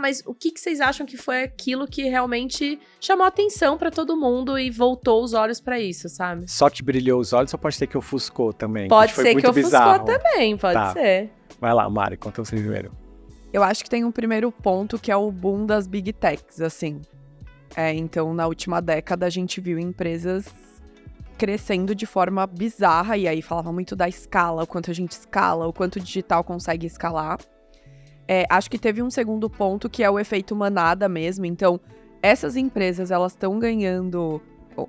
mas o que vocês acham que foi aquilo que realmente chamou atenção pra todo mundo e voltou os olhos pra isso, sabe? Só que brilhou os olhos ou pode ser que ofuscou também? Pode foi ser muito que ofuscou bizarro. também, pode Tá. ser. Vai lá, Mari, conta você primeiro. Eu acho que tem um primeiro ponto que é o boom das big techs, assim. Então, na última década, a gente viu empresas crescendo de forma bizarra, e aí falava muito da escala, o quanto a gente escala, o quanto o digital consegue escalar. Acho que teve um segundo ponto, que é o efeito manada mesmo. Então, essas empresas, elas estão ganhando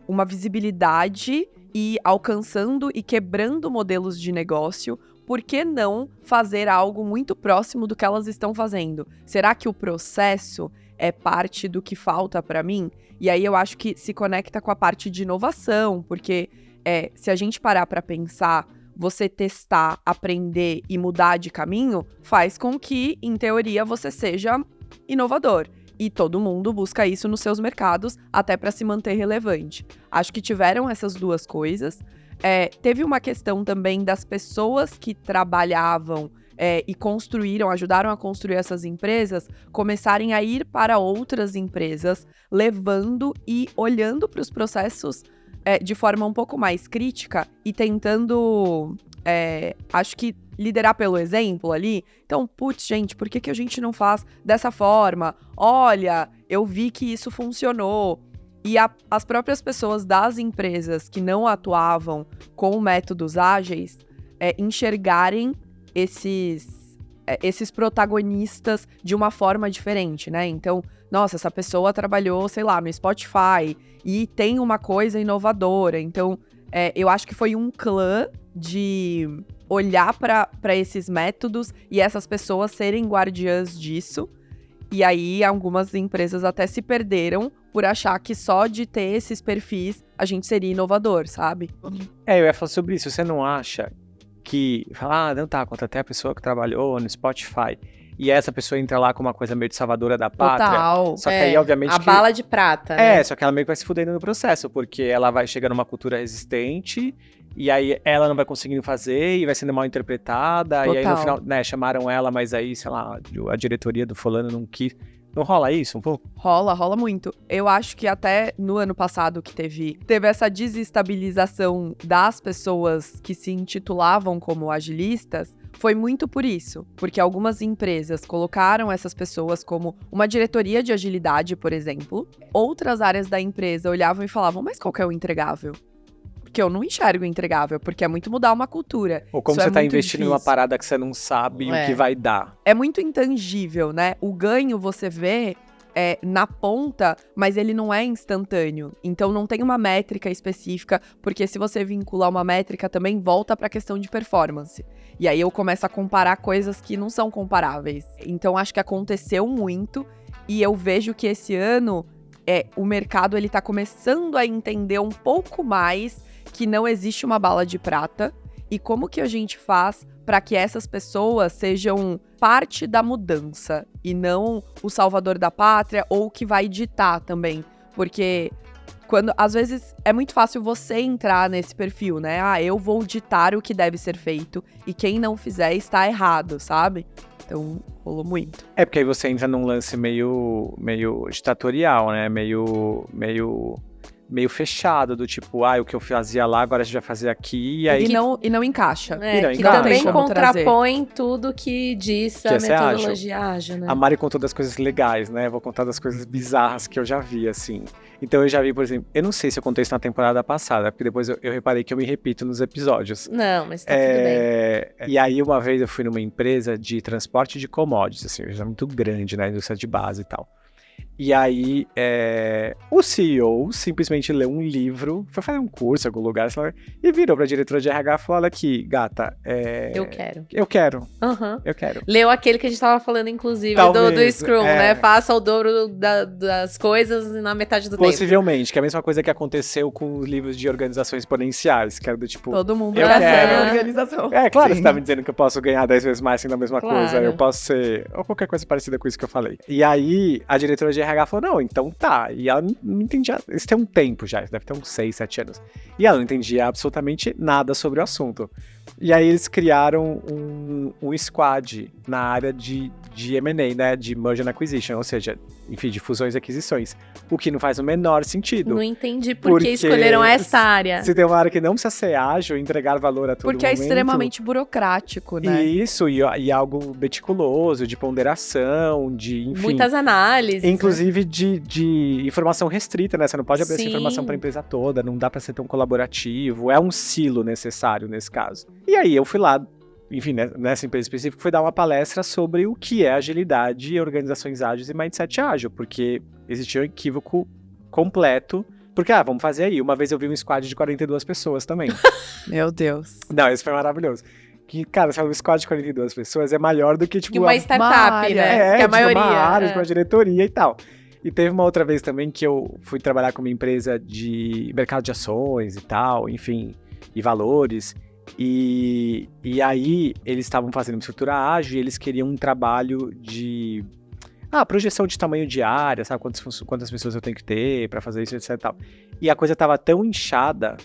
uma visibilidade e alcançando e quebrando modelos de negócio. Por que não fazer algo muito próximo do que elas estão fazendo? Será que o processo é parte do que falta para mim? E aí eu acho que se conecta com a parte de inovação, porque se a gente parar para pensar, você testar, aprender e mudar de caminho, faz com que, em teoria, você seja inovador. E todo mundo busca isso nos seus mercados, até para se manter relevante. Acho que tiveram essas duas coisas. Teve uma questão também das pessoas que trabalhavam e ajudaram a construir essas empresas, começarem a ir para outras empresas, levando e olhando para os processos de forma um pouco mais crítica e tentando, acho que, liderar pelo exemplo ali. Então, putz, gente, por que a gente não faz dessa forma? Olha, eu vi que isso funcionou. E as próprias pessoas das empresas que não atuavam com métodos ágeis enxergarem esses protagonistas de uma forma diferente, né? Então, nossa, essa pessoa trabalhou, sei lá, no Spotify e tem uma coisa inovadora. Então, eu acho que foi um clã de olhar para esses métodos e essas pessoas serem guardiãs disso. E aí, algumas empresas até se perderam por achar que só de ter esses perfis a gente seria inovador, sabe? Eu ia falar sobre isso. Você não acha que... não tá, contratei a pessoa que trabalhou no Spotify. E essa pessoa entra lá com uma coisa meio de salvadora da pátria. Total. Só que aí, obviamente... A bala de prata, né? Só que ela meio que vai se fudendo no processo, porque ela vai chegar numa cultura resistente, e aí ela não vai conseguindo fazer, e vai sendo mal interpretada, Total. e aí no final, né, chamaram ela, mas aí, sei lá, a diretoria do fulano não quis. Não rola isso um pouco? Rola muito. Eu acho que até no ano passado que teve essa desestabilização das pessoas que se intitulavam como agilistas, foi muito por isso. Porque algumas empresas colocaram essas pessoas como uma diretoria de agilidade, por exemplo. Outras áreas da empresa olhavam e falavam, mas qual que é o entregável? Porque eu não enxergo o entregável, porque é muito mudar uma cultura. Ou como Isso você tá muito investindo em uma difícil. parada que você não sabe o que vai dar. É muito intangível, né? O ganho você vê na ponta, mas ele não é instantâneo. Então não tem uma métrica específica, porque se você vincular uma métrica também volta para a questão de performance. E aí eu começo a comparar coisas que não são comparáveis. Então acho que aconteceu muito e eu vejo que esse ano o mercado ele tá começando a entender um pouco mais que não existe uma bala de prata e como que a gente faz para que essas pessoas sejam parte da mudança e não o salvador da pátria ou o que vai ditar também. Porque às vezes é muito fácil você entrar nesse perfil, né? Eu vou ditar o que deve ser feito e quem não fizer está errado, sabe? Então, rolou muito. Porque aí você entra num lance meio ditatorial, né? Meio fechado, do tipo, o que eu fazia lá, agora a gente vai fazer aqui, e aí... E não encaixa. Que também contrapõe tudo que diz a metodologia ágil, né? A Mari contou das coisas legais, né? Eu vou contar das coisas bizarras que eu já vi, assim. Então eu já vi, por exemplo, eu não sei se eu contei isso na temporada passada, porque depois eu reparei que eu me repito nos episódios. Não, mas tá tudo bem. E aí uma vez eu fui numa empresa de transporte de commodities, assim, já muito grande, né? Indústria de base e tal. E aí, o CEO simplesmente leu um livro, foi fazer um curso em algum lugar, sei lá, e virou pra diretora de RH e falou, olha aqui, gata, Eu quero. Eu quero. Leu aquele que a gente tava falando, inclusive, do Scrum, né? Faça o dobro das coisas na metade do tempo. Possivelmente, que é a mesma coisa que aconteceu com os livros de organizações exponenciais, que era do tipo... Todo mundo eu quero organização. Claro, você tá me dizendo que eu posso ganhar 10 vezes mais sendo a mesma coisa, eu posso ser... Ou qualquer coisa parecida com isso que eu falei. E aí, a diretora de RH falou, não, então tá. E ela não entendia, isso tem um tempo já, deve ter uns 6, 7 anos. E ela não entendia absolutamente nada sobre o assunto. E aí eles criaram um squad na área de M&A, né? De Merger and Acquisition, ou seja, enfim, de fusões e aquisições. O que não faz o menor sentido. Não entendi por Porque que escolheram esta área. Se tem uma área que não precisa ser ágil, entregar valor a todo Porque é momento. extremamente burocrático, né? Isso, e algo meticuloso, de ponderação, de, enfim... Muitas análises. Inclusive de informação restrita, né? Você não pode abrir essa Sim. informação para a empresa toda, não dá para ser tão colaborativo, é um silo necessário nesse caso. E aí eu fui lá, enfim, nessa empresa específica, fui dar uma palestra sobre o que é agilidade, organizações ágeis e mindset ágil, porque existia um equívoco completo, porque, vamos fazer aí. Uma vez eu vi um squad de 42 pessoas também. Meu Deus. Não, isso foi maravilhoso. Que, cara, se é um squad de 42 pessoas, é maior do que, tipo... Que uma startup, né? Que a maioria. Uma área, uma diretoria e tal. E teve uma outra vez também que eu fui trabalhar com uma empresa de mercado de ações e tal, enfim, e valores. E aí eles estavam fazendo uma estrutura ágil e eles queriam um trabalho de projeção de tamanho de área, sabe? Quantas pessoas eu tenho que ter para fazer isso, etc e tal. E a coisa estava tão inchada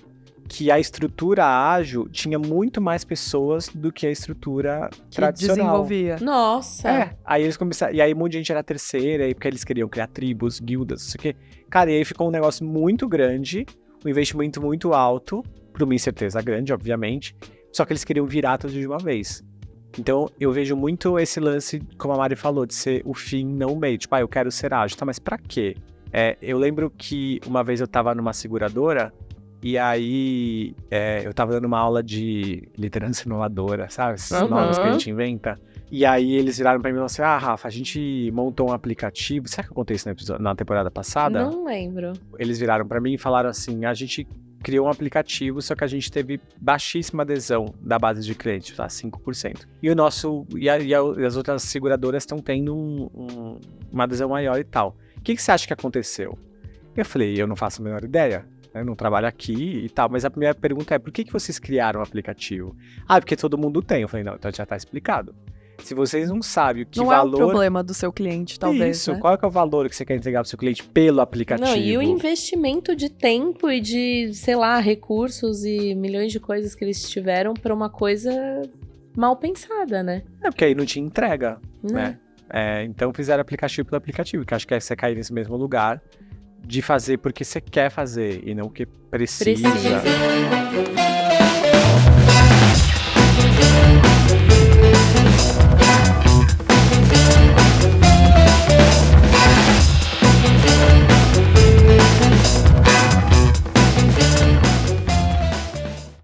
que a estrutura ágil tinha muito mais pessoas do que a estrutura Que tradicional. desenvolvia. Nossa. Aí eles começaram. E aí um monte de gente era terceira, porque eles queriam criar tribos, guildas, não sei o quê. Cara, e aí ficou um negócio muito grande, um investimento muito alto, por uma incerteza grande, obviamente. Só que eles queriam virar tudo de uma vez. Então, eu vejo muito esse lance, como a Mari falou, de ser o fim, não o meio. Tipo, eu quero ser ágil. Tá, mas pra quê? Eu lembro que uma vez eu tava numa seguradora, e aí eu tava dando uma aula de liderança inovadora, sabe? Esses nomes que a gente inventa. E aí eles viraram pra mim e falaram assim, Rafa, a gente montou um aplicativo. Será que eu contei isso na temporada passada? Não lembro. Eles viraram pra mim e falaram assim, a gente criou um aplicativo, só que a gente teve baixíssima adesão da base de clientes, tá? 5%. E o nosso, e as outras seguradoras estão tendo uma adesão maior e tal. O que você acha que aconteceu? Eu falei, eu não faço a menor ideia. Eu não trabalho aqui e tal, mas a primeira pergunta é, por que vocês criaram o aplicativo? Porque todo mundo tem. Eu falei, não, então já tá explicado. Se vocês não sabem o que não valor... é o problema do seu cliente, talvez, Isso, né? qual é o valor que você quer entregar pro seu cliente pelo aplicativo? Não, e o investimento de tempo e de, sei lá, recursos e milhões de coisas que eles tiveram pra uma coisa mal pensada, né? Porque aí não tinha entrega, né? Então fizeram aplicativo pelo aplicativo, que acho que é você cair nesse mesmo lugar de fazer porque você quer fazer e não porque precisa.